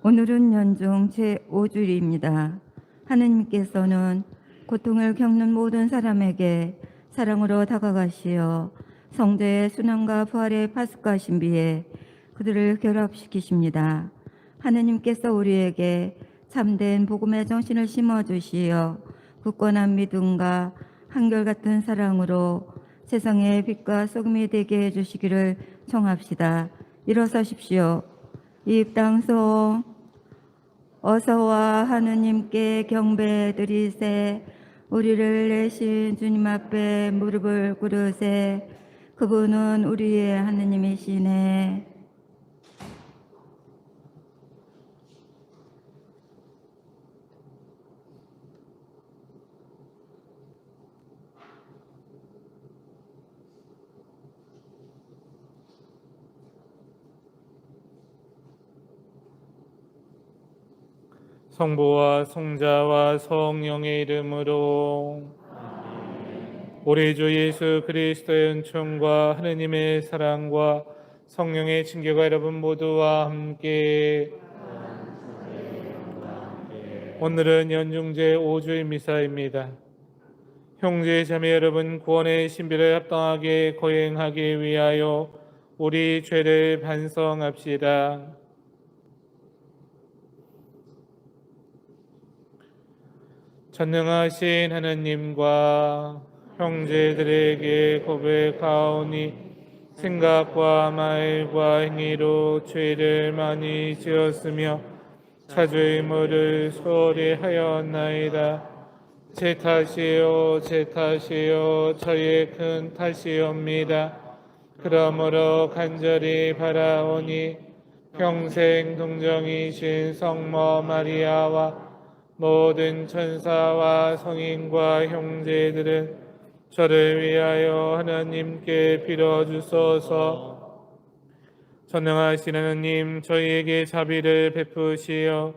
오늘은 연중 제5주일입니다. 하느님께서는 고통을 겪는 모든 사람에게 사랑으로 다가가시어 성자의 순환과 부활의 파스카 신비에 그들을 결합시키십니다. 하느님께서 우리에게 참된 복음의 정신을 심어주시어 굳건한 믿음과 한결같은 사랑으로 세상의 빛과 소금이 되게 해주시기를 청합시다. 일어서십시오. 입당소 어서와 하느님께 경배드리세. 우리를 내신 주님 앞에 무릎을 꿇으세. 그분은 우리의 하느님이시네. 성부와 성자와 성령의 이름으로. 우리 주 예수 그리스도의 은총과 하느님의 사랑과 성령의 친교가 여러분 모두와 함께. 오늘은 연중제 5주일 미사입니다. 형제 자매 여러분, 구원의 신비를 합당하게 거행하기 위하여 우리 죄를 반성합시다. 전능하신 하느님과 형제들에게 고백하오니 생각과 말과 행위로 죄를 많이 지었으며 자주의무를 소홀히 하였나이다. 제 탓이요 제 탓이요 저의 큰 탓이옵니다. 그러므로 간절히 바라오니 평생 동정이신 성모 마리아와 모든 천사와 성인과 형제들은 저를 위하여 하나님께 빌어주소서. 전능하신 하나님, 저희에게 자비를 베푸시어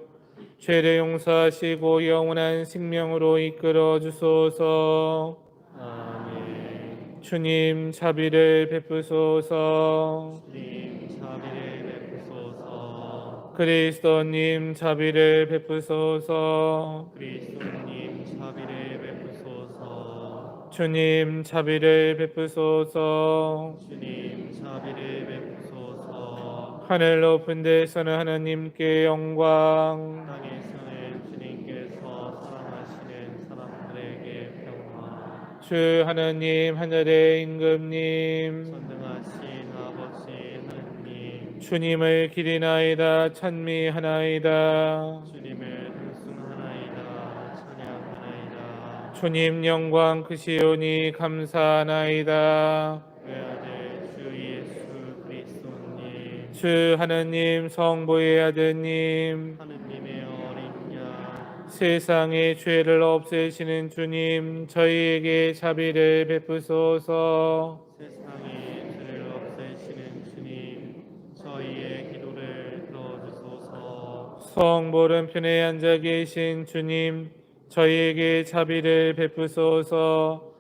죄를 용서하시고 영원한 생명으로 이끌어 주소서. 아멘. 주님, 자비를 베푸소서. 주님 자비를 베푸소서. 그리스도님, 자비를 베푸소서. 그리스도님 자비를 베푸소서. 주님, 자비를 베푸소서. 주님 자비를 베푸소서. 하늘 높은 데서는 하나님께 영광, 땅에서는 주님께서 사랑하시는 사람들에게 평화. 주 하나님, 하늘의 임금님, 전능하신 아버지 하느님, 주님을 기리나이다 찬미하나이다. 주님을 찬송하나이다 찬양하나이다. 주님 영광 크시오니 감사하나이다. 외아들 주 예수 그리스도님, 주 하나님 성부의 아드님, 하느님의 어린 양, 세상의 죄를 없애시는 주님, 저희에게 자비를 베푸소서. 세상의 죄를 없애시는 주님, 저희의 기도를 들어주소서. 성보름 편에 앉아 계신 주님, 저희에게 자비를 베푸소서.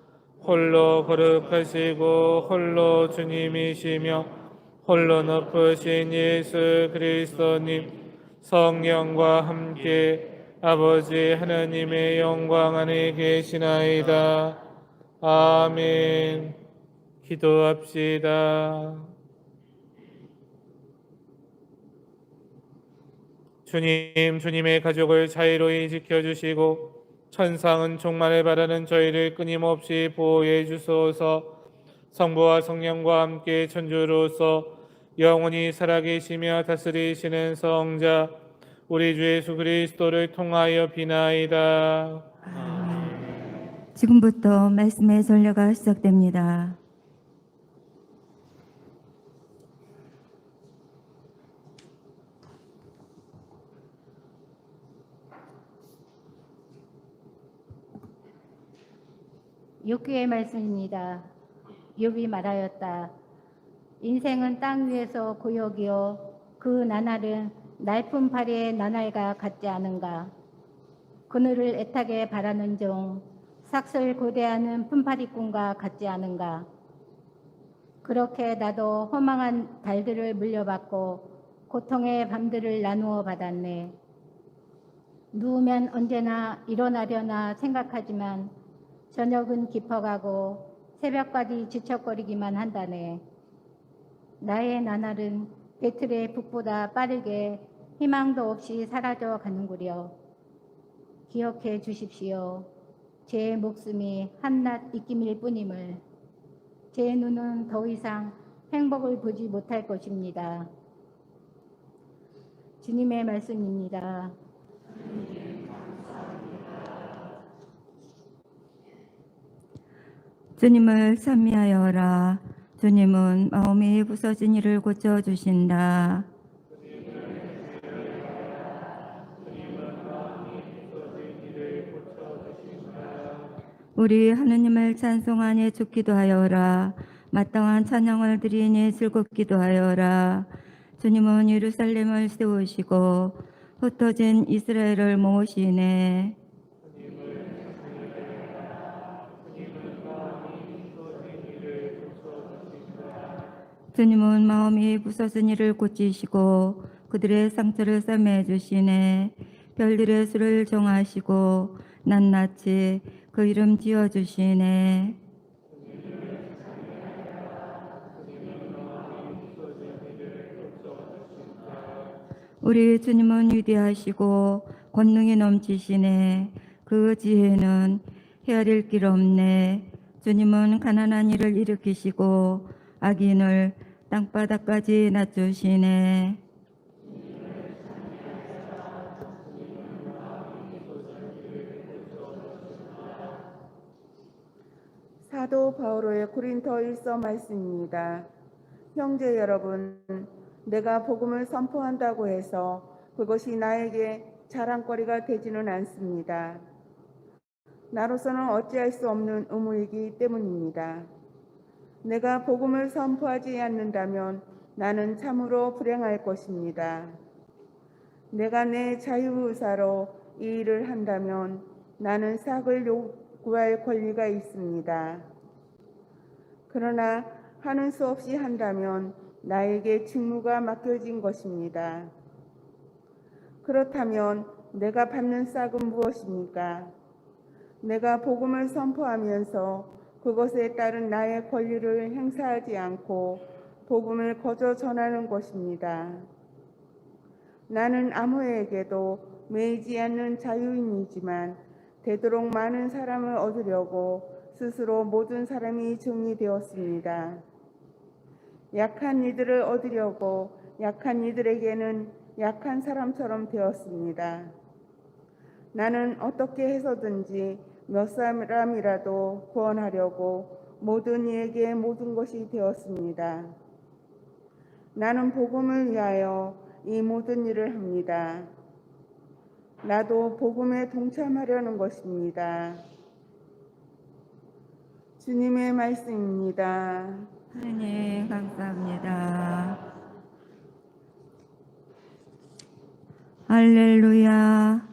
홀로 거룩하시고 홀로 주님이시며 홀로 높으신 예수 그리스도님, 성령과 함께 아버지 하나님의 영광 안에 계시나이다. 아멘. 기도합시다. 주님, 주님의 가족을 자유로이 지켜주시고 천상은 종말을 바라는 저희를 끊임없이 보호해 주소서. 성부와 성령과 함께 천주로서 영원히 살아계시며 다스리시는 성자 우리 주 예수 그리스도를 통하여 비나이다. 지금부터 말씀의 전례가 시작됩니다. 욥기의 말씀입니다. 욥이 말하였다. 인생은 땅 위에서 고역이요 그 나날은 날품 파리의 나날과 같지 않은가. 그늘을 애타게 바라는 종 삭슬 고대하는 품파리꾼과 같지 않은가. 그렇게 나도 허망한 달들을 물려받고 고통의 밤들을 나누어 받았네. 누우면 언제나 일어나려나 생각하지만 저녁은 깊어가고 새벽까지 지척거리기만 한다네. 나의 나날은 배틀의 북보다 빠르게 희망도 없이 사라져 가는구려. 기억해 주십시오. 제 목숨이 한낱 입김일 뿐임을. 제 눈은 더 이상 행복을 보지 못할 것입니다. 주님의 말씀입니다. 주님을 찬미하여라. 주님은 마음이 부서진 이를 고쳐주신다. 우리 하느님을 찬송하니 죽기도 하여라. 마땅한 찬양을 드리니 즐겁기도 하여라. 주님은 예루살렘을 세우시고 흩어진 이스라엘을 모으시네. 주님은 마음이 부서진 이를 고치시고 그들의 상처를 싸매 주시네. 별들의 수를 정하시고 낱낱이 그 이름 지어 주시네. 우리 주님은 위대하시고 권능이 넘치시네. 그 지혜는 헤아릴 길 없네. 주님은 가난한 이를 일으키시고 악인을 땅바닥까지 낮추시네. 사도 바오로의 고린토일서 말씀입니다. 형제 여러분, 내가 복음을 선포한다고 해서 그것이 나에게 자랑거리가 되지는 않습니다. 나로서는 어찌할 수 없는 의무이기 때문입니다. 내가 복음을 선포하지 않는다면 나는 참으로 불행할 것입니다. 내가 내 자유의사로 이 일을 한다면 나는 삭을 요구할 권리가 있습니다. 그러나 하는 수 없이 한다면 나에게 직무가 맡겨진 것입니다. 그렇다면 내가 받는 싹은 무엇입니까? 내가 복음을 선포하면서 그것에 따른 나의 권리를 행사하지 않고 복음을 거저 전하는 것입니다. 나는 아무에게도 매이지 않는 자유인이지만 되도록 많은 사람을 얻으려고 스스로 모든 사람이 정리되었습니다. 약한 이들을 얻으려고 약한 이들에게는 약한 사람처럼 되었습니다. 나는 어떻게 해서든지 몇 사람이라도 구원하려고 모든 이에게 모든 것이 되었습니다. 나는 복음을 위하여 이 모든 일을 합니다. 나도 복음에 동참하려는 것입니다. 주님의 말씀입니다. 하느님 감사합니다. 할렐루야.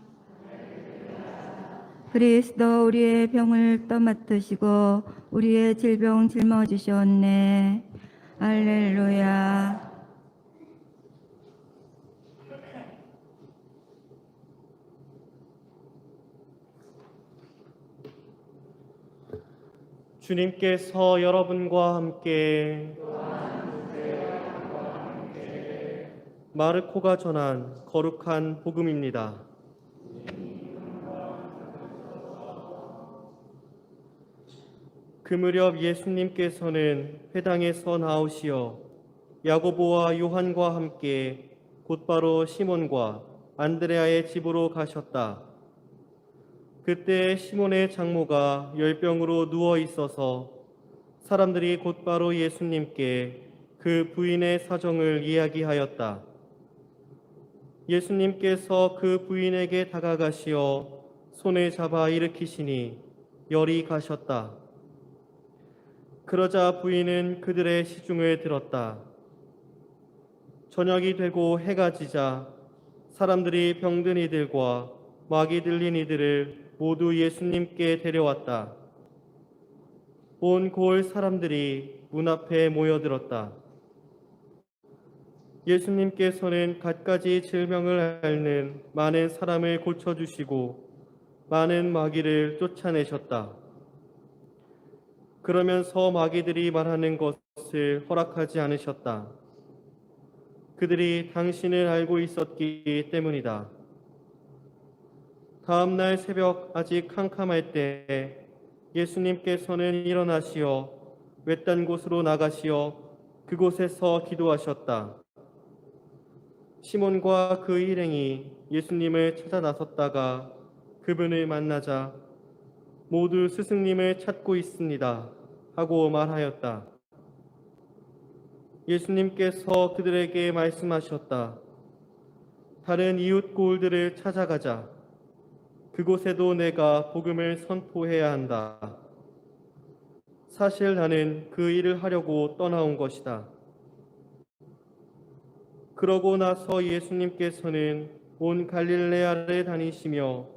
그리스도 우리의 병을 떠맡으시고 우리의 질병 짊어지셨네. 할렐루야. 주님께서 여러분과 함께 마르코가 전한 거룩한 복음입니다. 그 무렵 예수님께서는 회당에서 나오시어 야고보와 요한과 함께 곧바로 시몬과 안드레아의 집으로 가셨다. 그때 시몬의 장모가 열병으로 누워 있어서 사람들이 곧바로 예수님께 그 부인의 사정을 이야기하였다. 예수님께서 그 부인에게 다가가시어 손에 잡아 일으키시니 열이 가셨다. 그러자 부인은 그들의 시중을 들었다. 저녁이 되고 해가 지자 사람들이 병든 이들과 막이 들린 이들을 모두 예수님께 데려왔다. 온 고을 사람들이 문 앞에 모여들었다. 예수님께서는 갖가지 질병을 앓는 많은 사람을 고쳐주시고 많은 마귀를 쫓아내셨다. 그러면서 마귀들이 말하는 것을 허락하지 않으셨다. 그들이 당신을 알고 있었기 때문이다. 다음 날 새벽 아직 캄캄할 때 예수님께서는 일어나시어 외딴 곳으로 나가시어 그곳에서 기도하셨다. 시몬과 그 일행이 예수님을 찾아 나섰다가 그분을 만나자 모두 스승님을 찾고 있습니다 하고 말하였다. 예수님께서 그들에게 말씀하셨다. 다른 이웃 고을들을 찾아가자. 그곳에도 내가 복음을 선포해야 한다. 사실 나는 그 일을 하려고 떠나온 것이다. 그러고 나서 예수님께서는 온 갈릴레아를 다니시며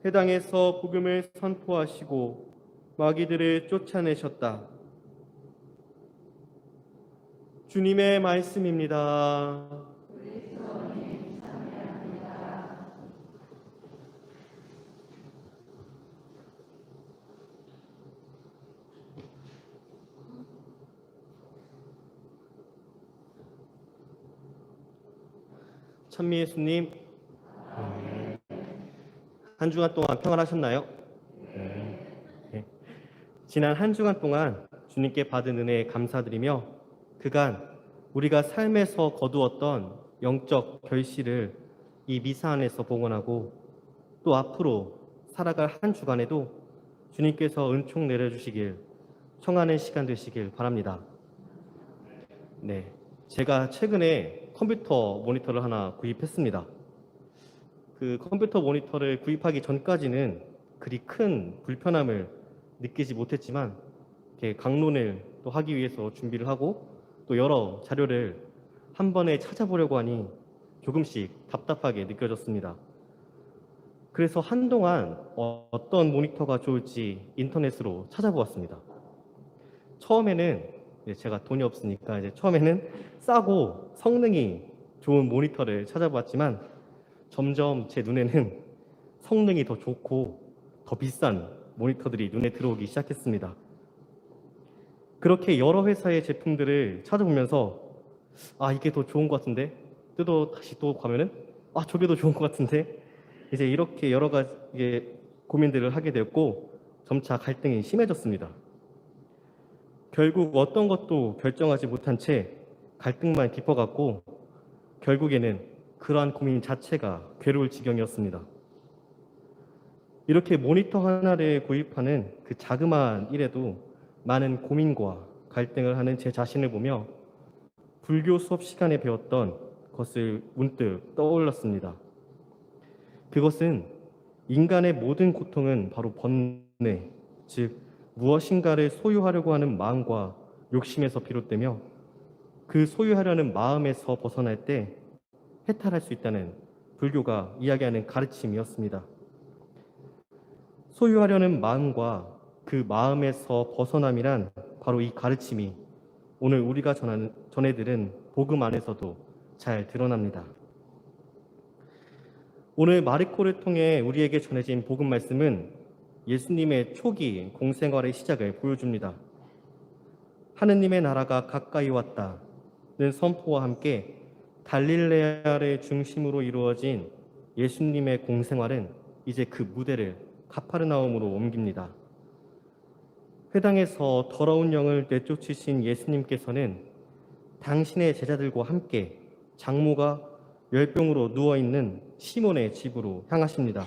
회당에서 복음을 선포하시고 마귀들을 쫓아내셨다. 주님의 말씀입니다. 찬미 예수님, 한 주간 동안 평안하셨나요? 네. 지난 한 주간 동안 주님께 받은 은혜에 감사드리며 그간 우리가 삶에서 거두었던 영적 결실을 이 미사 안에서 복원하고 또 앞으로 살아갈 한 주간에도 주님께서 은총 내려주시길 청하는 시간 되시길 바랍니다. 네, 제가 최근에 컴퓨터 모니터를 하나 구입했습니다. 그 컴퓨터 모니터를 구입하기 전까지는 그리 큰 불편함을 느끼지 못했지만 이렇게 강론을 또 하기 위해서 준비를 하고 또 여러 자료를 한 번에 찾아보려고 하니 조금씩 답답하게 느껴졌습니다. 그래서 한동안 어떤 모니터가 좋을지 인터넷으로 찾아보았습니다. 처음에는 제가 돈이 없으니까 처음에는 싸고 성능이 좋은 모니터를 찾아보았지만 점점 제 눈에는 성능이 더 좋고 더 비싼 모니터들이 눈에 들어오기 시작했습니다. 그렇게 여러 회사의 제품들을 찾아보면서 이게 더 좋은 것 같은데 다시 또 가면은 저게 더 좋은 것 같은데 이제 이렇게 여러 가지 고민들을 하게 되었고 점차 갈등이 심해졌습니다. 결국 어떤 것도 결정하지 못한 채 갈등만 깊어갔고 결국에는 그러한 고민 자체가 괴로울 지경이었습니다. 이렇게 모니터 하나를 구입하는 그 자그마한 일에도 많은 고민과 갈등을 하는 제 자신을 보며 불교 수업 시간에 배웠던 것을 문득 떠올랐습니다. 그것은 인간의 모든 고통은 바로 번뇌, 즉 무엇인가를 소유하려고 하는 마음과 욕심에서 비롯되며 그 소유하려는 마음에서 벗어날 때 해탈할 수 있다는 불교가 이야기하는 가르침이었습니다. 소유하려는 마음과 그 마음에서 벗어남이란 바로 이 가르침이 오늘 우리가 전해들은 복음 안에서도 잘 드러납니다. 오늘 마르코를 통해 우리에게 전해진 복음 말씀은 예수님의 초기 공생활의 시작을 보여줍니다. 하느님의 나라가 가까이 왔다는 선포와 함께 갈릴레아를 중심으로 이루어진 예수님의 공생활은 이제 그 무대를 가파르나움으로 옮깁니다. 회당에서 더러운 영을 내쫓으신 예수님께서는 당신의 제자들과 함께 장모가 열병으로 누워있는 시몬의 집으로 향하십니다.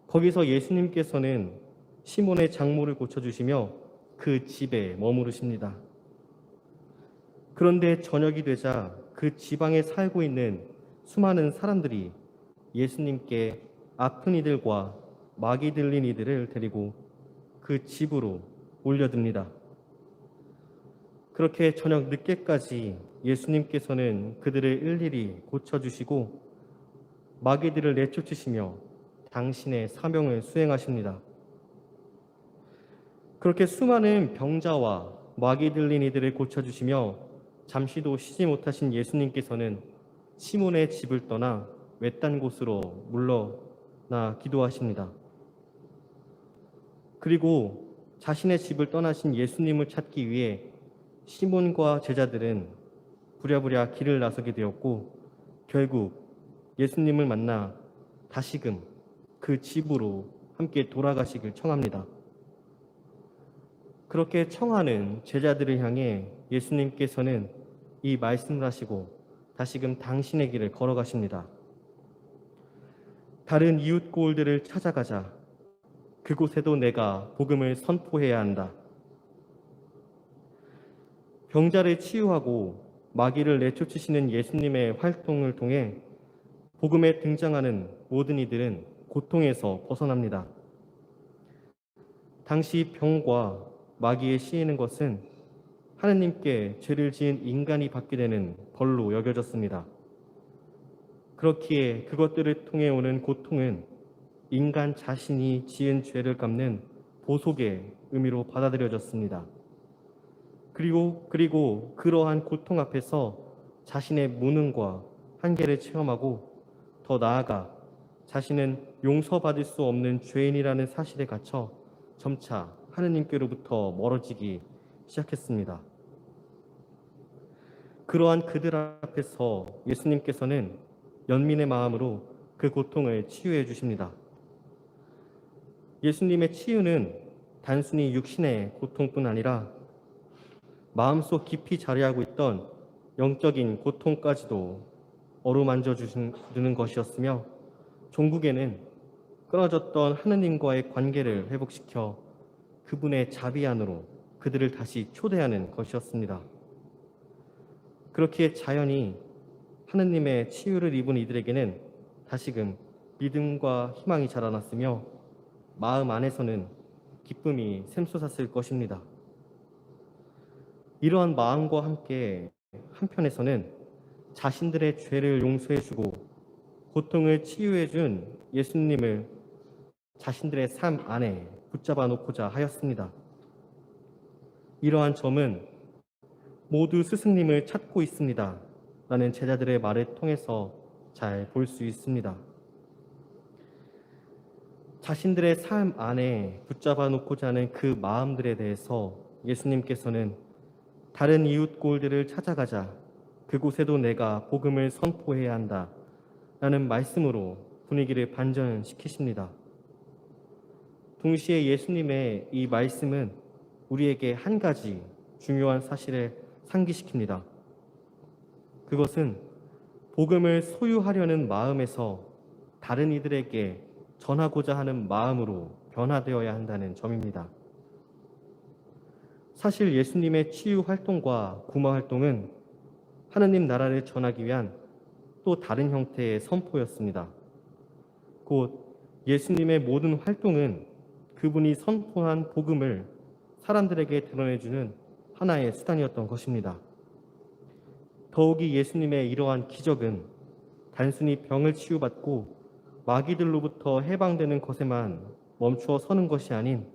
거기서 예수님께서는 시몬의 장모를 고쳐주시며 그 집에 머무르십니다. 그런데 저녁이 되자 그 지방에 살고 있는 수많은 사람들이 예수님께 아픈 이들과 마귀 들린 이들을 데리고 그 집으로 몰려듭니다. 그렇게 저녁 늦게까지 예수님께서는 그들을 일일이 고쳐주시고 마귀들을 내쫓으시며 당신의 사명을 수행하십니다. 그렇게 수많은 병자와 마귀 들린 이들을 고쳐주시며 잠시도 쉬지 못하신 예수님께서는 시몬의 집을 떠나 외딴 곳으로 물러나 기도하십니다. 그리고 자신의 집을 떠나신 예수님을 찾기 위해 시몬과 제자들은 부랴부랴 길을 나서게 되었고 결국 예수님을 만나 다시금 그 집으로 함께 돌아가시길 청합니다. 그렇게 청하는 제자들을 향해 예수님께서는 이 말씀을 하시고 다시금 당신의 길을 걸어가십니다. 다른 이웃 고을들을 찾아가자. 그곳에도 내가 복음을 선포해야 한다. 병자를 치유하고 마귀를 내쫓으시는 예수님의 활동을 통해 복음에 등장하는 모든 이들은 고통에서 벗어납니다. 당시 병과 마귀에 씌이는 것은 하느님께 죄를 지은 인간이 받게 되는 벌로 여겨졌습니다. 그렇기에 그것들을 통해 오는 고통은 인간 자신이 지은 죄를 갚는 보속의 의미로 받아들여졌습니다. 그리고 그러한 고통 앞에서 자신의 무능과 한계를 체험하고 더 나아가 자신은 용서받을 수 없는 죄인이라는 사실에 갇혀 점차 하느님께로부터 멀어지기 시작했습니다. 그러한 그들 앞에서 예수님께서는 연민의 마음으로 그 고통을 치유해 주십니다. 예수님의 치유는 단순히 육신의 고통뿐 아니라 마음속 깊이 자리하고 있던 영적인 고통까지도 어루만져 주는 것이었으며 종국에는 끊어졌던 하느님과의 관계를 회복시켜 그분의 자비 안으로 그들을 다시 초대하는 것이었습니다. 그렇기에 자연히 하느님의 치유를 입은 이들에게는 다시금 믿음과 희망이 자라났으며 마음 안에서는 기쁨이 샘솟았을 것입니다. 이러한 마음과 함께 한편에서는 자신들의 죄를 용서해주고 고통을 치유해준 예수님을 자신들의 삶 안에 붙잡아 놓고자 하였습니다. 이러한 점은 모두 스승님을 찾고 있습니다. 라는 제자들의 말을 통해서 잘 볼 수 있습니다. 자신들의 삶 안에 붙잡아 놓고자 하는 그 마음들에 대해서 예수님께서는 다른 이웃 고을들을 찾아가자. 그곳에도 내가 복음을 선포해야 한다. 라는 말씀으로 분위기를 반전시키십니다. 동시에 예수님의 이 말씀은 우리에게 한 가지 중요한 사실을 상기시킵니다. 그것은 복음을 소유하려는 마음에서 다른 이들에게 전하고자 하는 마음으로 변화되어야 한다는 점입니다. 사실 예수님의 치유 활동과 구마 활동은 하느님 나라를 전하기 위한 또 다른 형태의 선포였습니다. 곧 예수님의 모든 활동은 그분이 선포한 복음을 사람들에게 드러내주는 하나의 수단이었던 것입니다. 더욱이 예수님의 이러한 기적은 단순히 병을 치유받고 마귀들로부터 해방되는 것에만 멈추어 서는 것이 아닌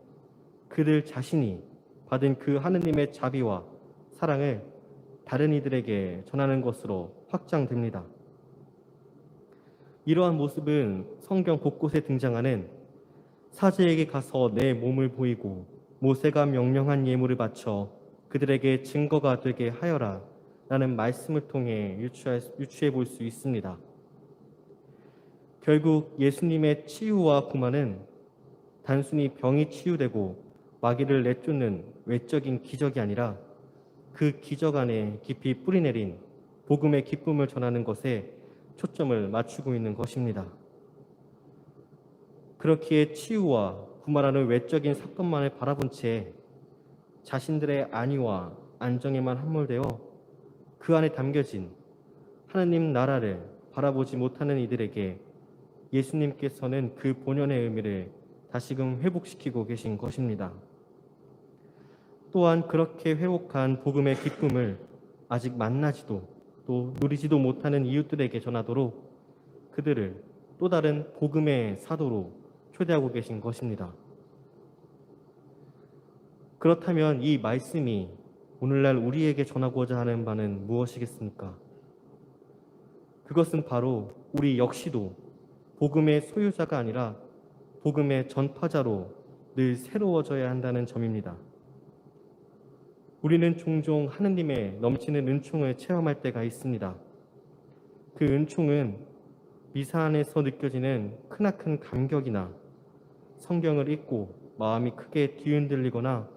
그들 자신이 받은 그 하느님의 자비와 사랑을 다른 이들에게 전하는 것으로 확장됩니다. 이러한 모습은 성경 곳곳에 등장하는 사제에게 가서 내 몸을 보이고 모세가 명령한 예물을 바쳐 그들에게 증거가 되게 하여라 라는 말씀을 통해 유추해 볼 수 있습니다. 결국 예수님의 치유와 구마는 단순히 병이 치유되고 마귀를 내쫓는 외적인 기적이 아니라 그 기적 안에 깊이 뿌리내린 복음의 기쁨을 전하는 것에 초점을 맞추고 있는 것입니다. 그렇기에 치유와 구마라는 외적인 사건만을 바라본 채 자신들의 안위와 안정에만 함몰되어 그 안에 담겨진 하느님 나라를 바라보지 못하는 이들에게 예수님께서는 그 본연의 의미를 다시금 회복시키고 계신 것입니다. 또한 그렇게 회복한 복음의 기쁨을 아직 만나지도 또 누리지도 못하는 이웃들에게 전하도록 그들을 또 다른 복음의 사도로 초대하고 계신 것입니다. 그렇다면 이 말씀이 오늘날 우리에게 전하고자 하는 바는 무엇이겠습니까? 그것은 바로 우리 역시도 복음의 소유자가 아니라 복음의 전파자로 늘 새로워져야 한다는 점입니다. 우리는 종종 하느님의 넘치는 은총을 체험할 때가 있습니다. 그 은총은 미사 안에서 느껴지는 크나큰 감격이나 성경을 읽고 마음이 크게 뒤흔들리거나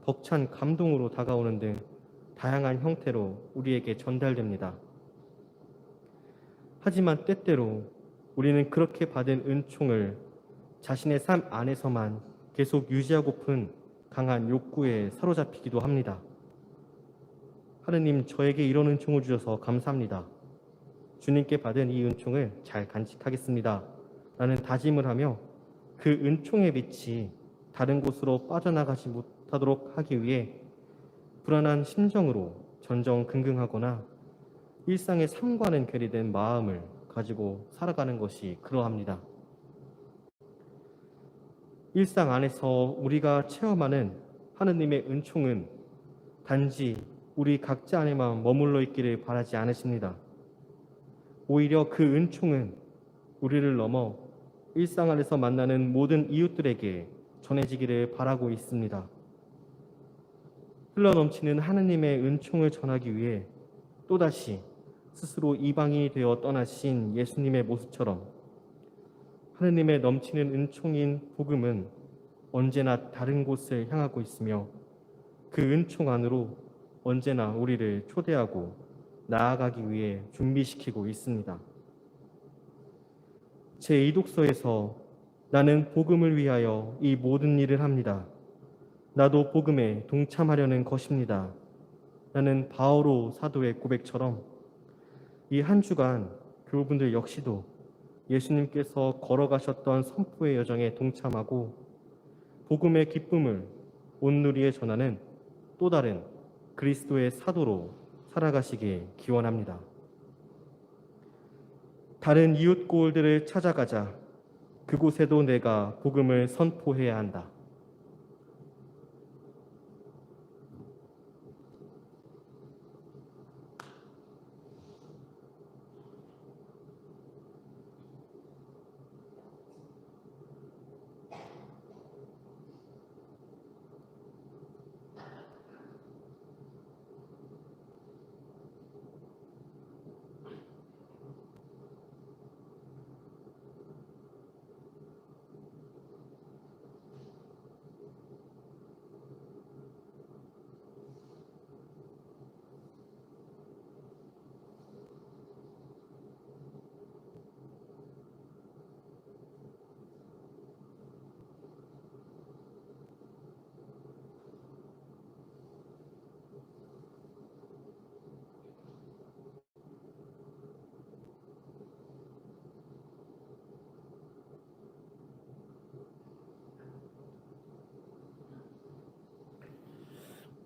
벅찬 감동으로 다가오는 등 다양한 형태로 우리에게 전달됩니다. 하지만 때때로 우리는 그렇게 받은 은총을 자신의 삶 안에서만 계속 유지하고픈 강한 욕구에 사로잡히기도 합니다. 하느님, 저에게 이런 은총을 주셔서 감사합니다. 주님께 받은 이 은총을 잘 간직하겠습니다. 라는 다짐을 하며 그 은총의 빛이 다른 곳으로 빠져나가지 못하도록 하기 위해 불안한 심정으로 전전긍긍하거나 일상의 삶과는 괴리된 마음을 가지고 살아가는 것이 그러합니다. 일상 안에서 우리가 체험하는 하느님의 은총은 단지 우리 각자 안에만 머물러 있기를 바라지 않으십니다. 오히려 그 은총은 우리를 넘어 일상 안에서 만나는 모든 이웃들에게 전해지기를 바라고 있습니다. 흘러넘치는 하느님의 은총을 전하기 위해 또다시 스스로 이방인이 되어 떠나신 예수님의 모습처럼 하느님의 넘치는 은총인 복음은 언제나 다른 곳을 향하고 있으며 그 은총 안으로 언제나 우리를 초대하고 나아가기 위해 준비시키고 있습니다. 제 이독서에서 나는 복음을 위하여 이 모든 일을 합니다. 나도 복음에 동참하려는 것입니다. 라는 바오로 사도의 고백처럼 이 한 주간 교우분들 역시도 예수님께서 걸어가셨던 선포의 여정에 동참하고 복음의 기쁨을 온누리에 전하는 또 다른 그리스도의 사도로 살아가시길 기원합니다. 다른 이웃 고을들을 찾아가자. 그곳에도 내가 복음을 선포해야 한다.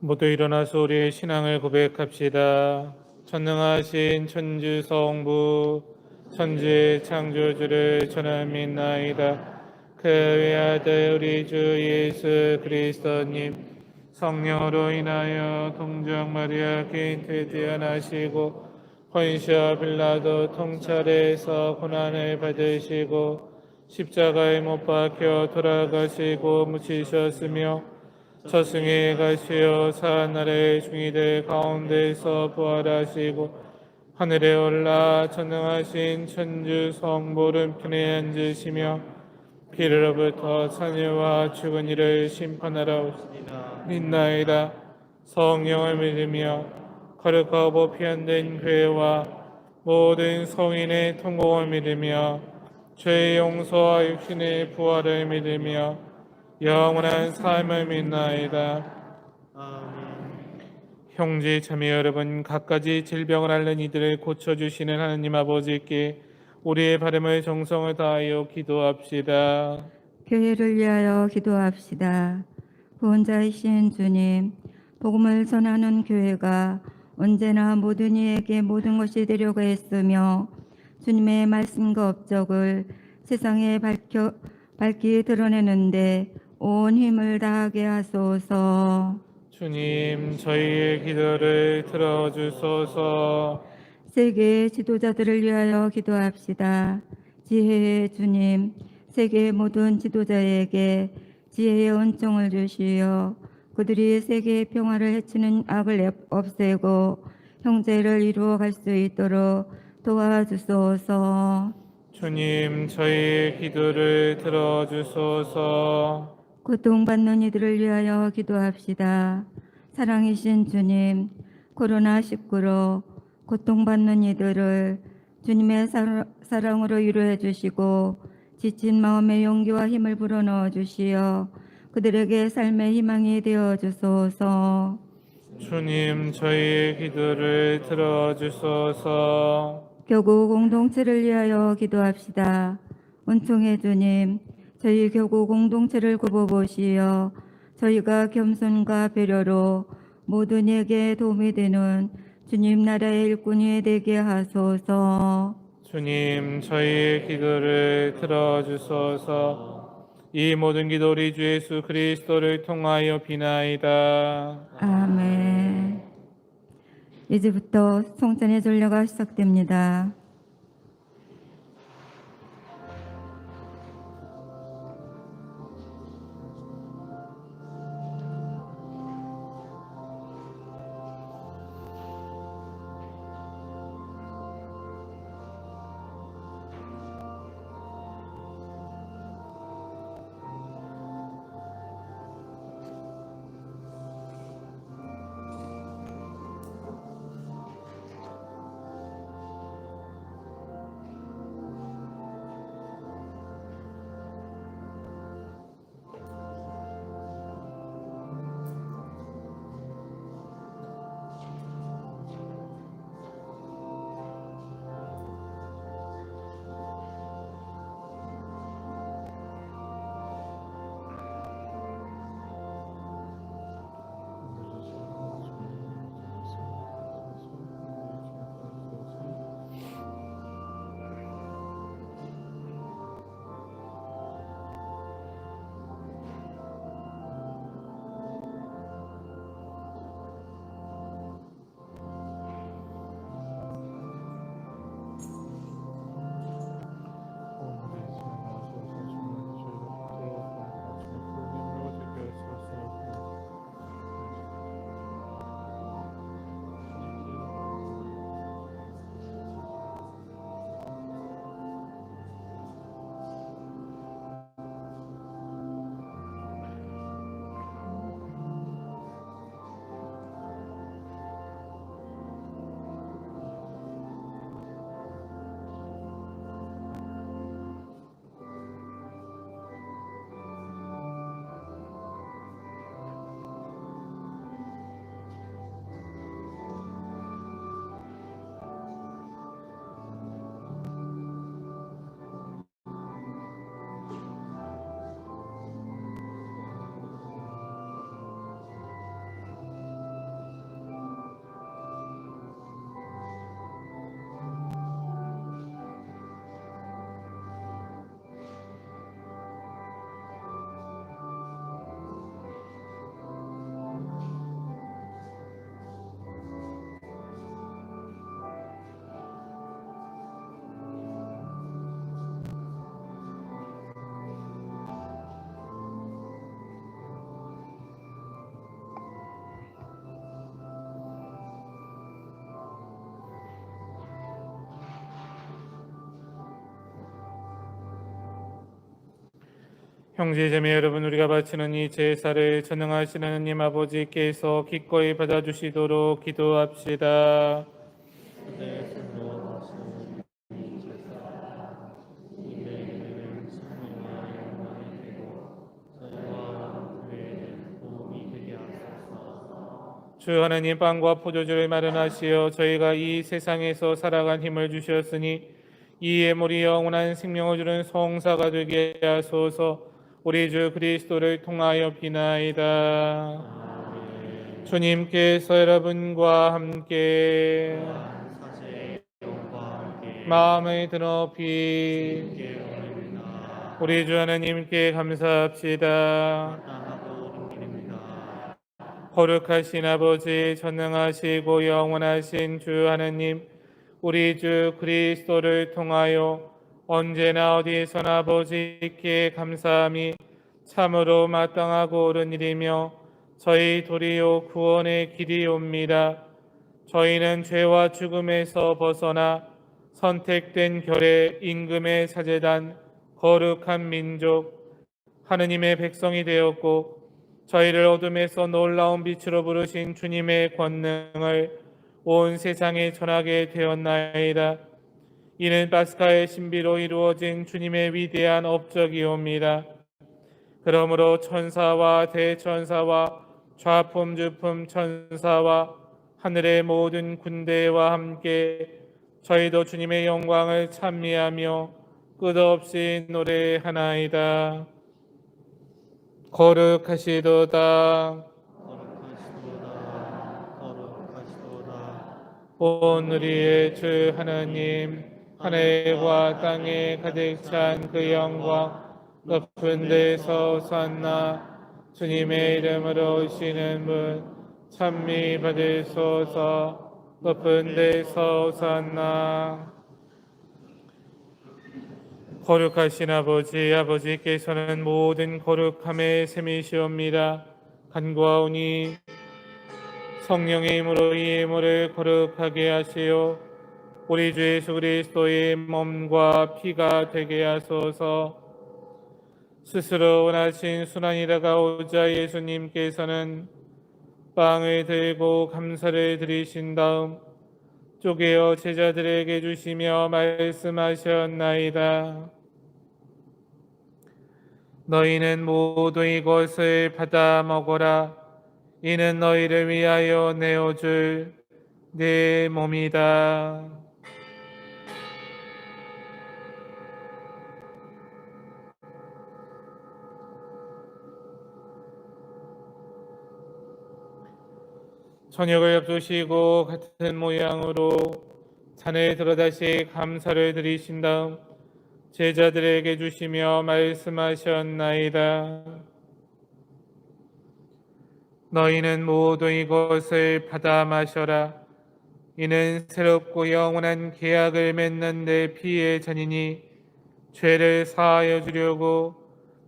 모두 일어나서 우리의 신앙을 고백합시다. 전능하신 천주 성부 천지의 창조주를 저는 믿나이다. 그 외아들 우리 주 예수 그리스도님 성령으로 인하여 동정 마리아 잉태 태어나시고 본시아 빌라도 통찰에서 고난을 받으시고 십자가에 못 박혀 돌아가시고 묻히셨으며 저승에 가시어 사하늘의 중이들 가운데서 부활하시고 하늘에 올라 전능하신 천주 성부 오른편에 앉으시며 피로부터 산이와 죽은 이를 심판하러 오시리라. 믿나이다. 성령을 믿으며 거룩하고 피한된 교회와 모든 성인의 통곡을 믿으며 죄의 용서와 육신의 부활을 믿으며 영원한 삶을 믿나이다. 형제 자매 여러분, 갖가지 질병을 앓는 이들을 고쳐주시는 하나님 아버지께 우리의 바람을 정성을 다하여 기도합시다. 교회를 위하여 기도합시다. 구원자이신 주님, 복음을 전하는 교회가 언제나 모든 이에게 모든 것이 되려고 했으며 주님의 말씀과 업적을 세상에 밝히 드러내는데 온 힘을 다하게 하소서. 주님, 저희의 기도를 들어주소서. 세계 지도자들을 위하여 기도합시다. 지혜의 주님, 세계 모든 지도자에게 지혜의 은총을 주시어 그들이 세계의 평화를 해치는 악을 없애고 형제를 이루어 갈 수 있도록 도와주소서. 주님, 저희의 기도를 들어주소서. 고통받는 이들을 위하여 기도합시다. 사랑이신 주님, 코로나19로 고통받는 이들을 주님의 사랑으로 위로해 주시고 지친 마음의 용기와 힘을 불어넣어 주시어 그들에게 삶의 희망이 되어 주소서. 주님, 저희의 기도를 들어주소서. 교구 공동체를 위하여 기도합시다. 은총의 주님, 저희 교구 공동체를 굽어보시어 저희가 겸손과 배려로 모든 이에게 도움이 되는 주님 나라의 일꾼이 되게 하소서. 주님, 저희의 기도를 들어주소서. 이 모든 기도 우리 주 예수 그리스도를 통하여 비나이다. 아멘. 이제부터 성찬의 전례가 시작됩니다. 형제자매 여러분, 우리가 바치는 이 제사를 전능하신 하나님 아버지께서 기꺼이 받아주시도록 기도합시다. 주 하나님, 빵과 포도주를 마련하시어 저희가 이 세상에서 살아간 힘을 주셨으니 이 예물이 영원한 생명을 주는 성사가 되게 하소서. 우리 주 그리스도를 통하여 비나이다. 주님께서 여러분과 함께 마음을 드높이 우리 주 하나님께 감사합시다. 거룩하신 아버지, 전능하시고 영원하신 주 하느님, 우리 주 그리스도를 통하여 언제나 어디에서나 아버지께 감사함이 참으로 마땅하고 옳은 일이며 저희 도리요 구원의 길이옵니다. 저희는 죄와 죽음에서 벗어나 선택된 결의 임금의 사제단 거룩한 민족 하느님의 백성이 되었고 저희를 어둠에서 놀라운 빛으로 부르신 주님의 권능을 온 세상에 전하게 되었나이다. 이는 파스카의 신비로 이루어진 주님의 위대한 업적이옵니다. 그러므로 천사와 대천사와 좌품주품 천사와 하늘의 모든 군대와 함께 저희도 주님의 영광을 찬미하며 끝없이 노래하나이다. 거룩하시도다. 거룩하시도다. 거룩하시도다. 온 우리의 주 하나님, 하늘과 땅에 가득 찬 그 영광 높은 데서 솟나 주님의 이름으로 오시는 분 찬미 받으소서. 높은 데서 솟나. 거룩하신 아버지께서는 모든 거룩함의 셈이시옵니다. 간구하오니 성령의 힘으로 이 예물을 거룩하게 하시어 우리 주 예수 그리스도의 몸과 피가 되게 하소서. 스스로 원하신 순환이 다가오자 예수님께서는 빵을 들고 감사를 드리신 다음 쪼개어 제자들에게 주시며 말씀하셨나이다. 너희는 모두 이것을 받아 먹어라. 이는 너희를 위하여 내어줄 내 몸이다. 저녁을 엽두시고 같은 모양으로 잔을 들어 다시 감사를 드리신 다음 제자들에게 주시며 말씀하셨나이다. 너희는 모두 이것을 받아 마셔라. 이는 새롭고 영원한 계약을 맺는 내 피의 잔이니 죄를 사하여 주려고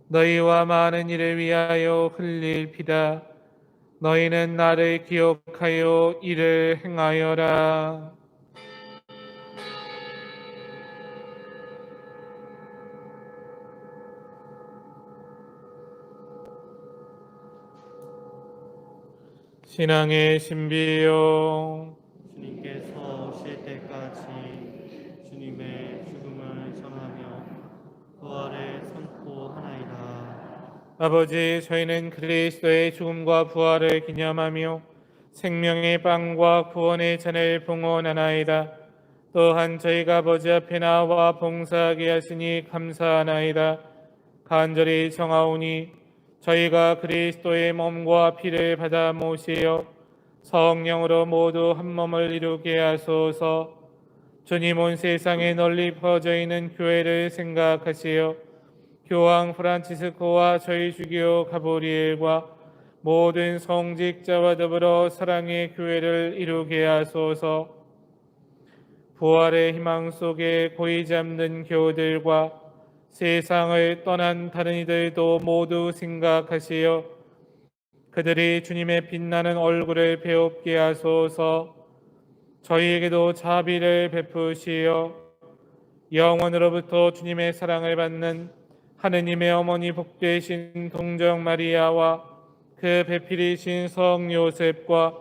너희와 많은 이를 위하여 흘릴 피다. 너희는 나를 기억하여 이를 행하여라. 신앙의 신비요, 주님께서 오실 때까지 주님의 죽음을 전하며 부활을 선포하나이다. 아버지, 저희는 그리스도의 죽음과 부활을 기념하며 생명의 빵과 구원의 잔을 봉헌하나이다. 또한 저희가 아버지 앞에 나와 봉사하게 하시니 감사하나이다. 간절히 청하오니 저희가 그리스도의 몸과 피를 받아 모시어 성령으로 모두 한 몸을 이루게 하소서. 주님, 온 세상에 널리 퍼져 있는 교회를 생각하시어 교황 프란치스코와 저희 주교 가브리엘과 모든 성직자와 더불어 사랑의 교회를 이루게 하소서. 부활의 희망 속에 고이 잠든 교우들과 세상을 떠난 다른 이들도 모두 생각하시어 그들이 주님의 빛나는 얼굴을 배웁게 하소서. 저희에게도 자비를 베푸시어 영원으로부터 주님의 사랑을 받는 하느님의 어머니 복되신 동정 마리아와 그 배필이신 성 요셉과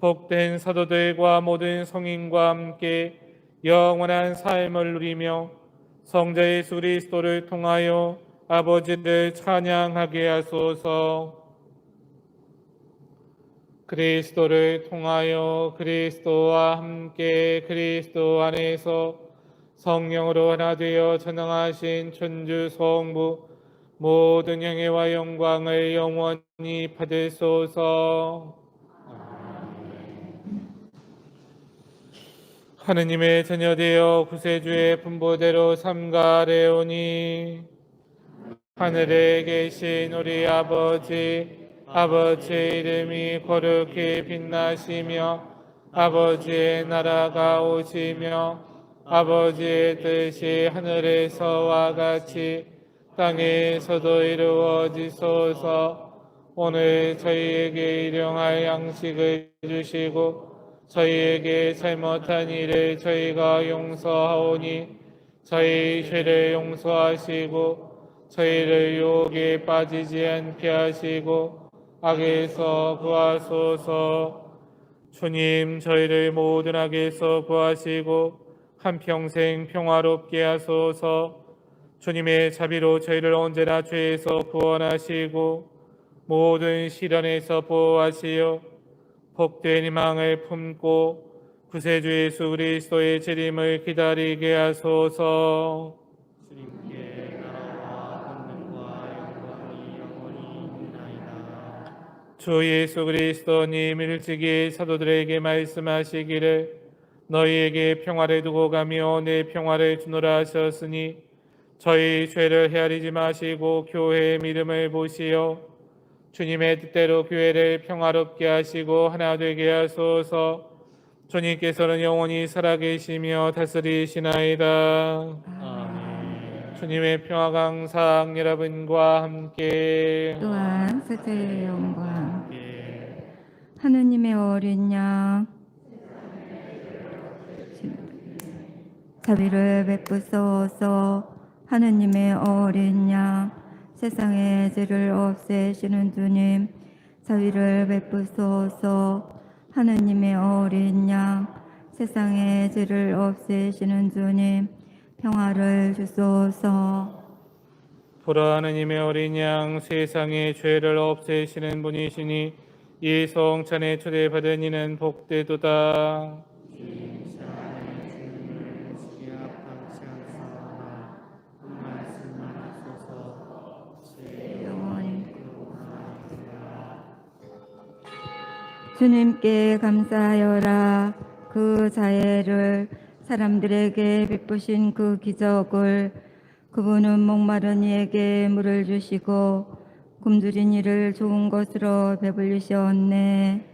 복된 사도들과 모든 성인과 함께 영원한 삶을 누리며 성자 예수 그리스도를 통하여 아버지를 찬양하게 하소서. 그리스도를 통하여 그리스도와 함께 그리스도 안에서 성령으로 하나 되어 전능하신 천주 성부 모든 영예와 영광을 영원히 받으소서. 하느님의 자녀되어 구세주의 분보대로 삼가래오니 하늘에 계신 우리 아버지 아버지의 이름이 거룩히 빛나시며 아버지의 나라가 오시며 아버지의 뜻이 하늘에서와 같이 땅에서도 이루어지소서. 오늘 저희에게 일용할 양식을 주시고 저희에게 잘못한 일을 저희가 용서하오니 저희 죄를 용서하시고 저희를 유혹에 빠지지 않게 하시고 악에서 구하소서. 주님, 저희를 모든 악에서 구하시고 한평생 평화롭게 하소서. 주님의 자비로 저희를 언제나 죄에서 구원하시고 모든 시련에서 보호하시어 복된 희망을 품고 구세주 예수 그리스도의 재림을 기다리게 하소서. 주님께 나라와 권능과 영광이 영원히 있나이다. 주 예수 그리스도님 일찍이 사도들에게 말씀하시기를 너희에게 평화를 두고 가며 내 평화를 주노라 하셨으니 저희 죄를 헤아리지 마시고 교회의 믿음을 보시어 주님의 뜻대로 교회를 평화롭게 하시고 하나 되게 하소서. 주님께서는 영원히 살아계시며 다스리시나이다. 아멘. 주님의 평화가 항상 여러분과 함께. 또한 세자의 영과 함께 하느님의 어린 양 자비를 베푸소서. 하느님의 어린 양 세상의 죄를 없애시는 주님 자비를 베푸소서. 하느님의 어린 양 세상의 죄를 없애시는 주님 평화를 주소서. 보라, 하느님의 어린 양 세상의 죄를 없애시는 분이시니 이 성찬에 초대받은 이는 복되도다. 영원히 주님께 감사하여라. 그 자애를 사람들에게 베푸신 그 기적을 그분은 목마른 이에게 물을 주시고 굶주린 이를 좋은 것으로 배불리셨네.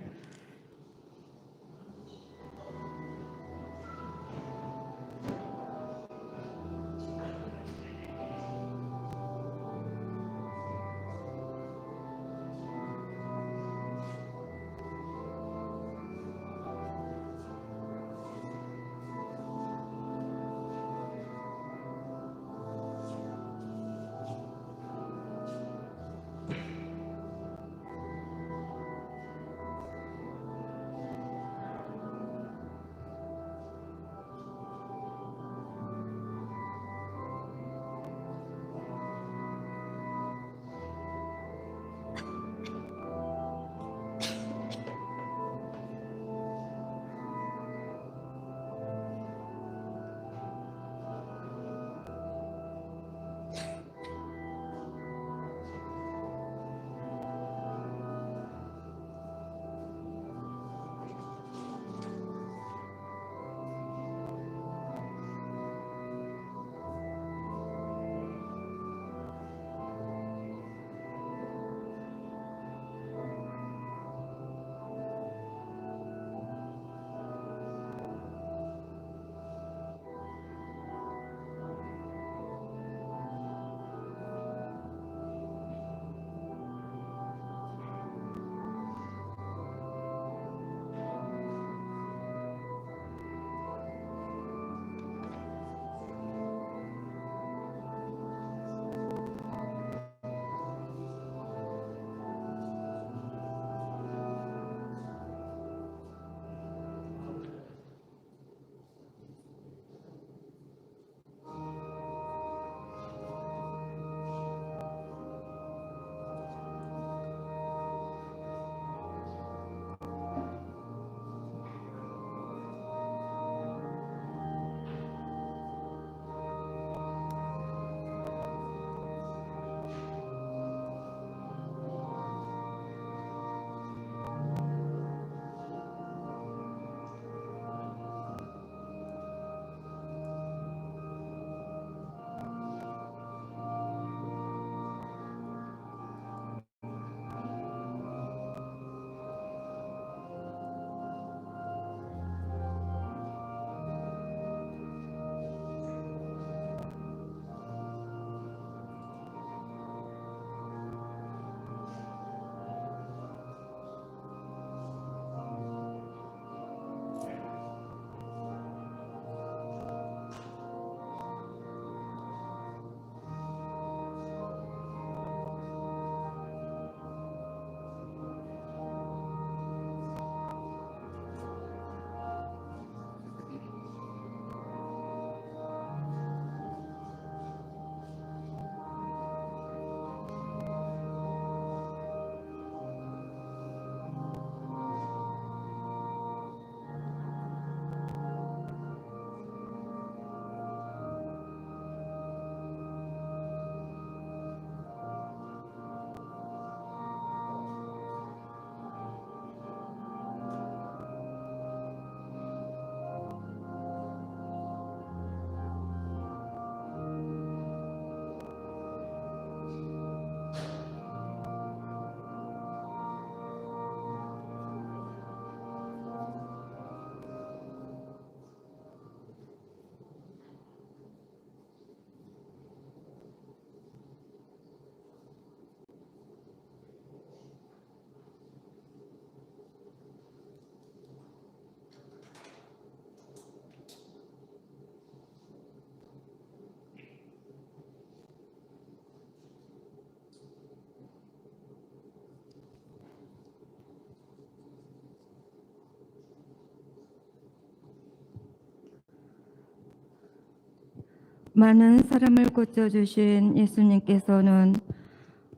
많은 사람을 고쳐주신 예수님께서는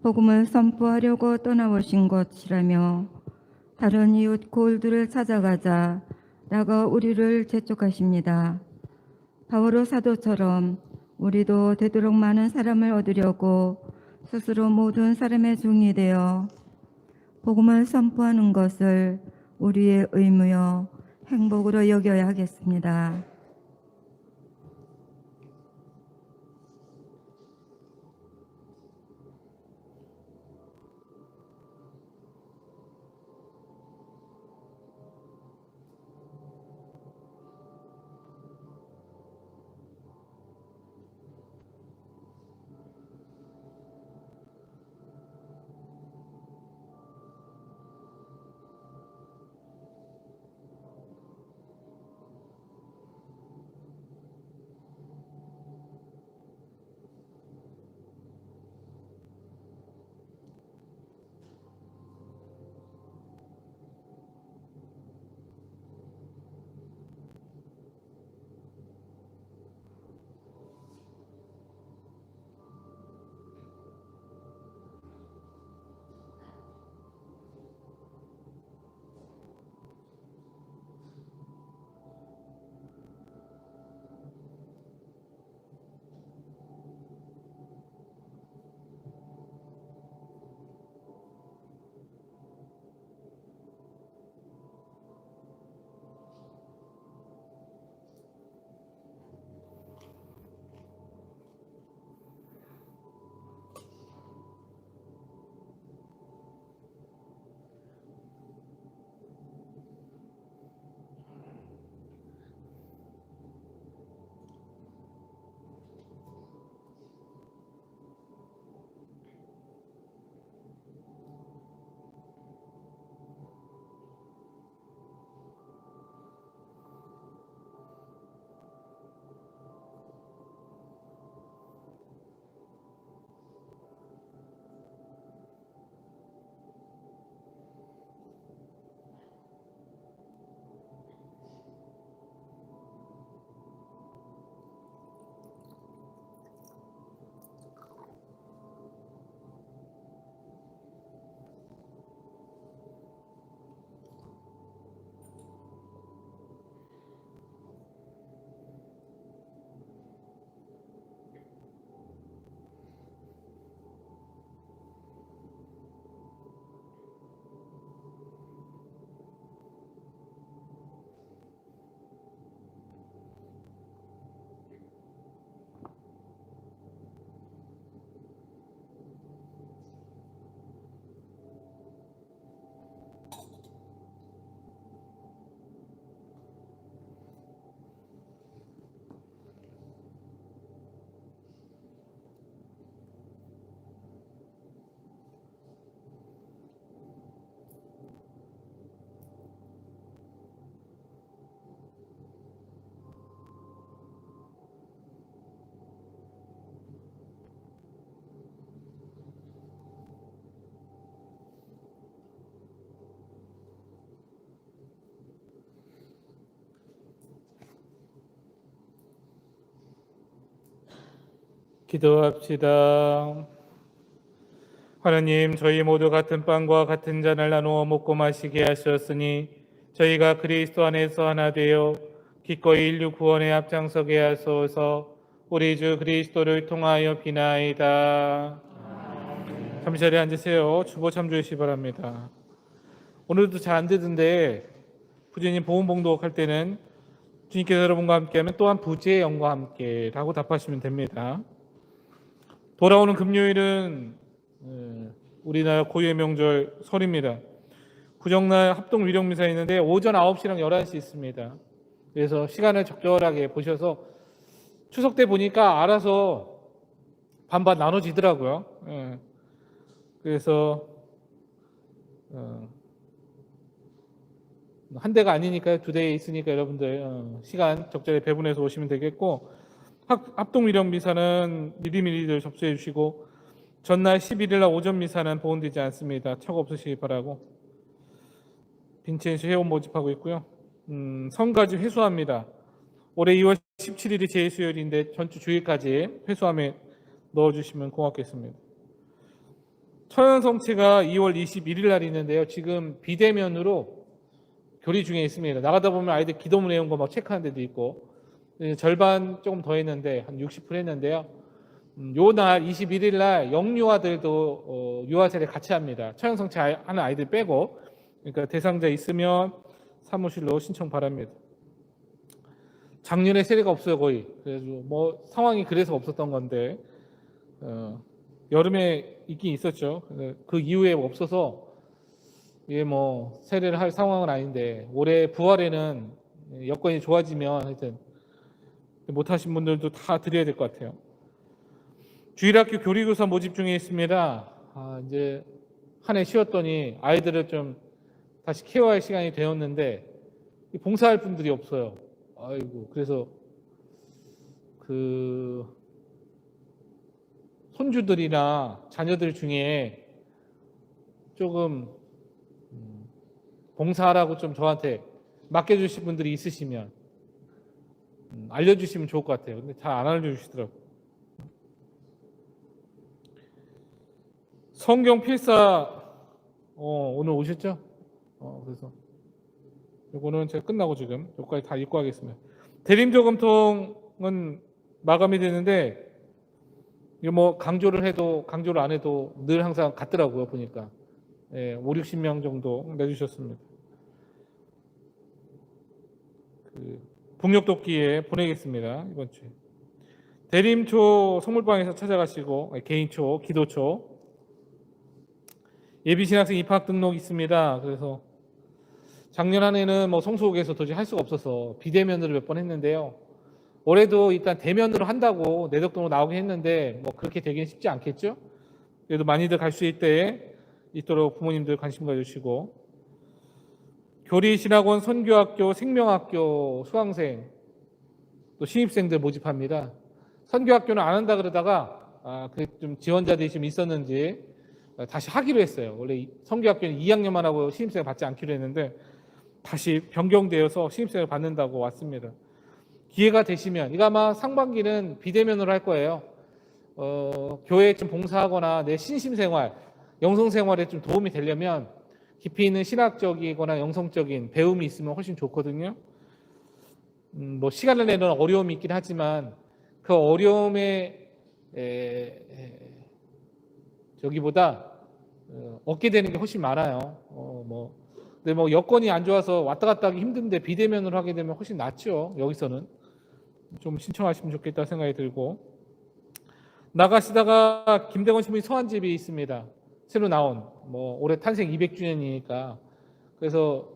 복음을 선포하려고 떠나오신 것이라며 다른 이웃 고을들을 찾아가자 라고 우리를 재촉하십니다. 바오로 사도처럼 우리도 되도록 많은 사람을 얻으려고 스스로 모든 사람의 종이 되어 복음을 선포하는 것을 우리의 의무요 행복으로 여겨야 하겠습니다. 기도합시다. 하나님, 저희 모두 같은 빵과 같은 잔을 나누어 먹고 마시게 하셨으니 저희가 그리스도 안에서 하나 되어 기꺼이 인류 구원에 앞장서게 하소서. 우리 주 그리스도를 통하여 비나이다. 잠시 자리에 앉으세요. 주보 참조해주시기 바랍니다. 오늘도 잘 안 되던데 부제님 보훈봉독 할 때는 주님께서 여러분과 함께하면 또한 부제의 영과 함께라고 답하시면 됩니다. 돌아오는 금요일은 우리나라 고유의 명절 설입니다. 구정날 합동 위령미사 있는데 오전 9시랑 11시 있습니다. 그래서 시간을 적절하게 보셔서 추석 때 보니까 알아서 반반 나눠지더라고요. 그래서 한 대가 아니니까요. 두 대 있으니까 여러분들 시간 적절히 배분해서 오시면 되겠고, 합동 위령 미사는 미리미리들 접수해 주시고 전날 11일 날 오전 미사는 보온되지 않습니다. 착오 없으시기 바라고. 빈첸시 회원 모집하고 있고요. 성가지 회수합니다. 올해 2월 17일이 제수요일인데 전주 주일까지 회수함에 넣어주시면 고맙겠습니다. 천연성체가 2월 21일 날 있는데요. 지금 비대면으로 교리 중에 있습니다. 나가다 보면 아이들 기도문 외운 거 막 체크하는 데도 있고, 절반 조금 더 했는데 한 60% 했는데요. 요 날 21일 날 영유아들도 유아 세례 같이 합니다. 천연성체 하는 아이들 빼고. 그러니까 대상자 있으면 사무실로 신청 바랍니다. 작년에 세례가 없어요, 거의. 그래서 뭐 상황이 그래서 없었던 건데 여름에 있긴 있었죠. 그 이후에 없어서 이게 뭐 세례를 할 상황은 아닌데 올해 부활에는 여건이 좋아지면 하여튼 못하신 분들도 다 드려야 될 것 같아요. 주일학교 교리교사 모집 중에 있습니다. 이제 한 해 쉬었더니 아이들을 좀 다시 케어할 시간이 되었는데 봉사할 분들이 없어요. 아이고, 그래서 그 손주들이나 자녀들 중에 조금 봉사하라고 좀 저한테 맡겨주실 분들이 있으시면 알려주시면 좋을 것 같아요. 근데 잘 안 알려주시더라고요. 성경 필사 오늘 오셨죠? 그래서 요거는 제가 끝나고 지금 여기까지 다 읽고 하겠습니다. 대림저금통은 마감이 되는데 이거 뭐 강조를 안 해도 늘 항상 같더라고요. 보니까 5, 60명 정도 내주셨습니다. 북녘돕기에 보내겠습니다. 이번 주에 대림초 성물방에서 찾아가시고 개인초, 기도초 예비신학생 입학 등록 있습니다. 그래서 작년 한 해는 뭐 성수옥에서 도저히 할 수가 없어서 비대면으로 몇 번 했는데요. 올해도 일단 대면으로 한다고 내덕동으로 나오긴 했는데 뭐 그렇게 되기는 쉽지 않겠죠. 그래도 많이들 갈 수 있도록 부모님들 관심 가주시고, 교리신학원, 선교학교, 생명학교 수강생 또 신입생들 모집합니다. 선교학교는 안 한다 그러다가 좀 지원자들이 좀 있었는지 다시 하기로 했어요. 원래 선교학교는 2학년만 하고 신입생을 받지 않기로 했는데 다시 변경되어서 신입생을 받는다고 왔습니다. 기회가 되시면, 이거 아마 상반기는 비대면으로 할 거예요. 교회에 좀 봉사하거나 내 신심생활, 영성생활에 좀 도움이 되려면 깊이 있는 신학적이거나 영성적인 배움이 있으면 훨씬 좋거든요. 뭐 시간을 내는 어려움이 있긴 하지만 그 어려움에 저기보다 얻게 되는 게 훨씬 많아요. 근데 뭐 여건이 안 좋아서 왔다 갔다 하기 힘든데 비대면으로 하게 되면 훨씬 낫죠. 여기서는 좀 신청하시면 좋겠다 생각이 들고, 나가시다가 김대건 신부님 서한집이 있습니다. 새로 나온, 뭐 올해 탄생 200주년이니까 그래서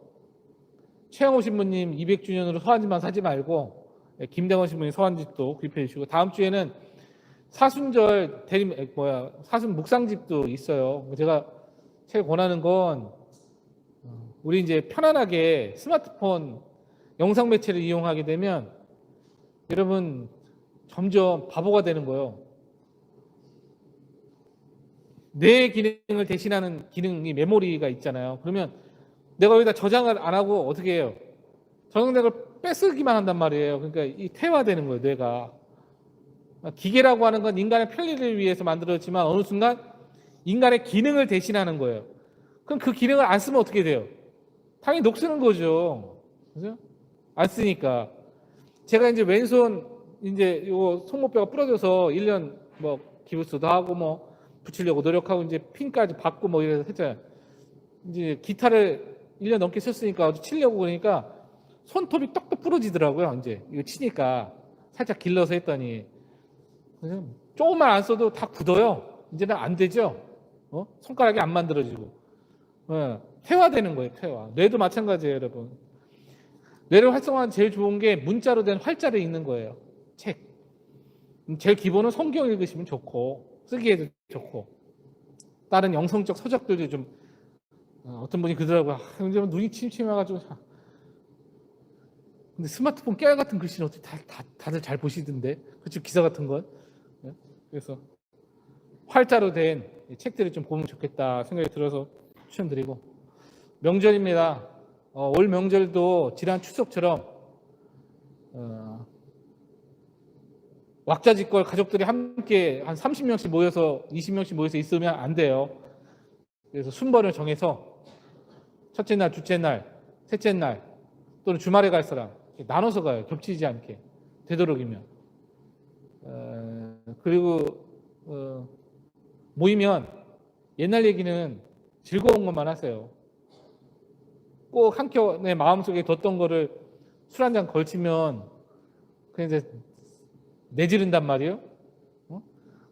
최영호 신부님 200주년으로 서한집만 사지 말고 김대건 신부님 서한집도 구입해 주시고, 다음 주에는 사순절 사순 묵상집도 있어요. 제가 제일 권하는 건 우리 이제 편안하게 스마트폰 영상 매체를 이용하게 되면 여러분 점점 바보가 되는 거예요. 뇌 기능을 대신하는 기능이 메모리가 있잖아요. 그러면 내가 여기다 저장을 안 하고 어떻게 해요? 저장된 걸 뺏으기만 한단 말이에요. 그러니까 이 퇴화되는 거예요, 뇌가. 기계라고 하는 건 인간의 편리를 위해서 만들어졌지만 어느 순간 인간의 기능을 대신하는 거예요. 그럼 그 기능을 안 쓰면 어떻게 돼요? 당연히 녹쓰는 거죠. 그죠? 안 쓰니까. 제가 이제 왼손 이제 요 손목뼈가 부러져서 1년 뭐 기부스도 하고 뭐 붙이려고 노력하고 이제 핀까지 받고 뭐 이래서 했잖아요. 이제 기타를 1년 넘게 쳤으니까 어디 치려고 그러니까 손톱이 떡떡 부러지더라고요. 이제 이거 치니까 살짝 길러서 했더니 조금만 안 써도 다 굳어요. 이제는 안 되죠. 손가락이 안 만들어지고. 퇴화되는 거예요. 퇴화. 뇌도 마찬가지예요, 여러분. 뇌를 활성화하는 제일 좋은 게 문자로 된 활자를 읽는 거예요. 책. 제일 기본은 성경 읽으시면 좋고 쓰기에도 좋고, 다른 영성적 서적들도 좀 어떤 분이 그러더라고요. 요즘 눈이 침침해가지고. 근데 스마트폰 깨알 같은 글씨는 어떻게 다들 잘 보시던데, 그렇죠? 기사 같은 건. 그래서 활자로 된 책들을 좀 보면 좋겠다 생각이 들어서 추천드리고, 명절입니다. 올 명절도 지난 추석처럼 왁자지껄 가족들이 함께 한 30명씩 모여서 20명씩 모여서 있으면 안 돼요. 그래서 순번을 정해서 첫째 날, 둘째 날, 셋째 날 또는 주말에 갈 사람 나눠서 가요. 겹치지 않게 되도록이면. 그리고 모이면 옛날 얘기는 즐거운 것만 하세요. 꼭 한켠에 마음속에 뒀던 거를 술 한 잔 걸치면 그냥 이제 내지른단 말이에요.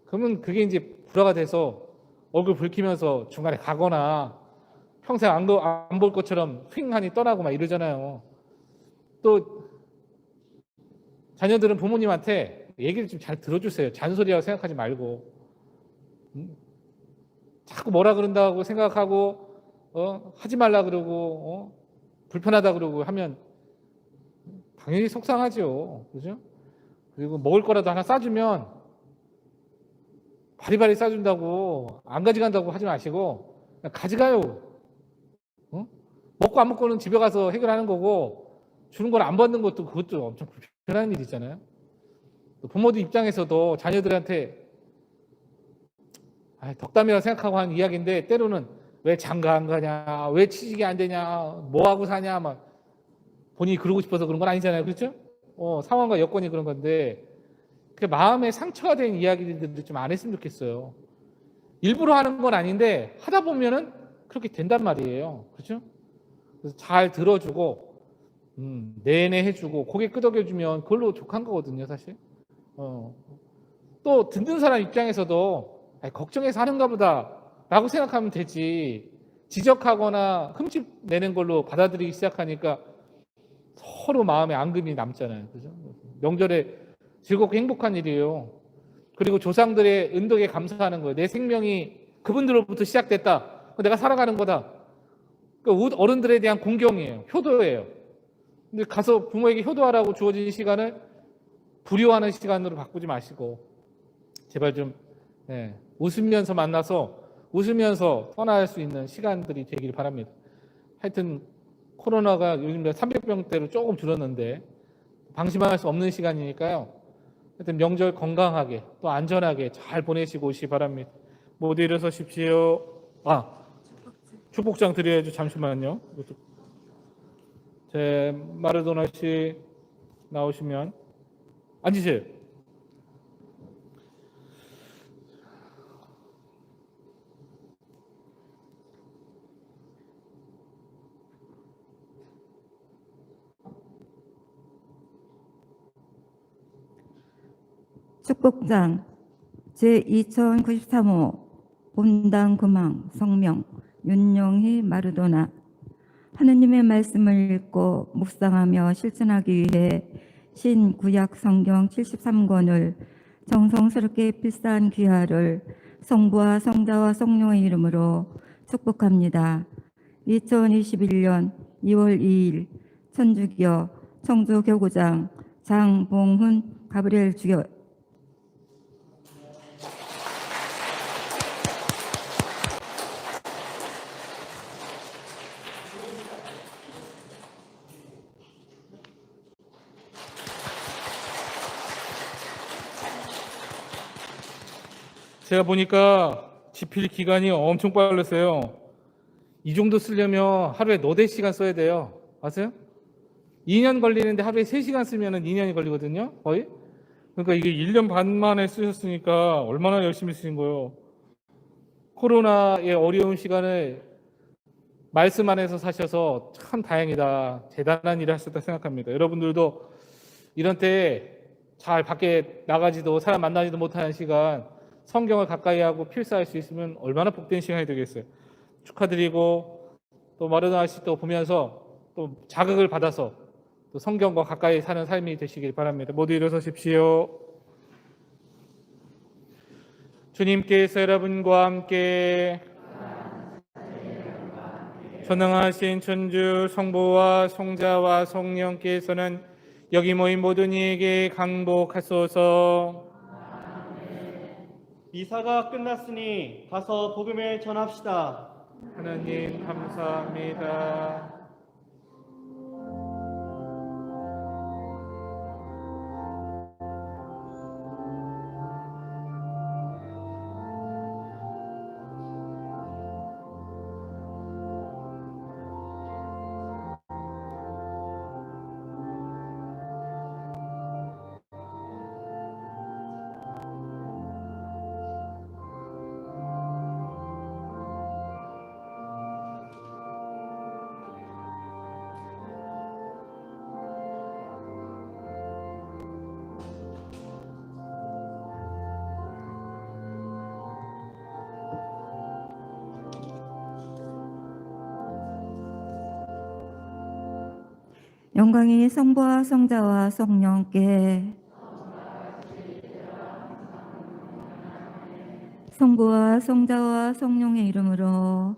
그러면 그게 이제 불화가 돼서 얼굴 붉히면서 중간에 가거나 평생 안 볼 것처럼 휑하니 떠나고 막 이러잖아요. 또 자녀들은 부모님한테 얘기를 좀 잘 들어주세요. 잔소리라고 생각하지 말고. 자꾸 뭐라 그런다고 생각하고 하지 말라 그러고 불편하다 그러고 하면 당연히 속상하죠. 그죠? 그리고 먹을 거라도 하나 싸주면 바리바리 싸준다고 안 가져간다고 하지 마시고 그냥 가져가요. 먹고 안 먹고는 집에 가서 해결하는 거고 주는 걸 안 받는 것도 그것도 엄청 불편한 일이잖아요. 부모들 입장에서도 자녀들한테 덕담이라고 생각하고 하는 이야기인데 때로는 왜 장가 안 가냐, 왜 취직이 안 되냐, 뭐 하고 사냐, 막 본인이 그러고 싶어서 그런 건 아니잖아요, 그렇죠? 상황과 여건이 그런 건데 그 마음에 상처가 된 이야기들을 좀 안 했으면 좋겠어요. 일부러 하는 건 아닌데 하다 보면은 그렇게 된단 말이에요, 그렇죠? 그래서 잘 들어주고 내내 해주고 고개 끄덕여주면 그걸로 족한 거거든요, 사실. 또 듣는 사람 입장에서도 걱정해서 하는가 보다 라고 생각하면 되지 지적하거나 흠집 내는 걸로 받아들이기 시작하니까 서로 마음에 앙금이 남잖아요. 그죠? 명절에 즐겁고 행복한 일이에요. 그리고 조상들의 은덕에 감사하는 거예요. 내 생명이 그분들로부터 시작됐다. 내가 살아가는 거다. 어른들에 대한 공경이에요. 효도예요. 근데 가서 부모에게 효도하라고 주어진 시간을 불효하는 시간으로 바꾸지 마시고 제발 좀 웃으면서 만나서 웃으면서 떠날 수 있는 시간들이 되길 바랍니다. 하여튼 코로나가 요즘 300병대로 조금 줄었는데 방심할 수 없는 시간이니까요. 하여튼 명절 건강하게 또 안전하게 잘 보내시고 오시기 바랍니다. 모두 일어서십시오. 축복장 드려야죠. 잠시만요. 마르도나 씨 나오시면 앉으세요. 축복장 제2093호 본당 금왕 성명 윤영희 마르도나. 하느님의 말씀을 읽고 묵상하며 실천하기 위해 신구약 성경 73권을 정성스럽게 필사한 귀하를 성부와 성자와 성령의 이름으로 축복합니다. 2021년 2월 2일 천주교 청주교구장 장봉훈 가브리엘 주교. 제가 보니까 집필 기간이 엄청 빨랐어요. 이 정도 쓰려면 하루에 4-4시간 써야 돼요. 아세요? 2년 걸리는데 하루에 3시간 쓰면 2년이 걸리거든요. 거의. 그러니까 이게 1년 반 만에 쓰셨으니까 얼마나 열심히 쓰신 거예요. 코로나의 어려운 시간을 말씀 안에서 사셔서 참 다행이다. 대단한 일을 하셨다 생각합니다. 여러분들도 이런 때 잘 밖에 나가지도 사람 만나지도 못하는 시간 성경을 가까이 하고 필사할 수 있으면 얼마나 복된 시간이 되겠어요. 축하드리고 또 마르도나 씨 또 보면서 또 자극을 받아서 또 성경과 가까이 사는 삶이 되시길 바랍니다. 모두 일어서십시오. 주님께서 여러분과 함께 전능하신 천주 성부와 성자와 성령께서는 여기 모인 모든 이에게 강복하소서. 미사가 끝났으니 가서 복음을 전합시다. 하나님 감사합니다. 영광이 성부와 성자와 성령께 성부와 성자와 성령의 이름으로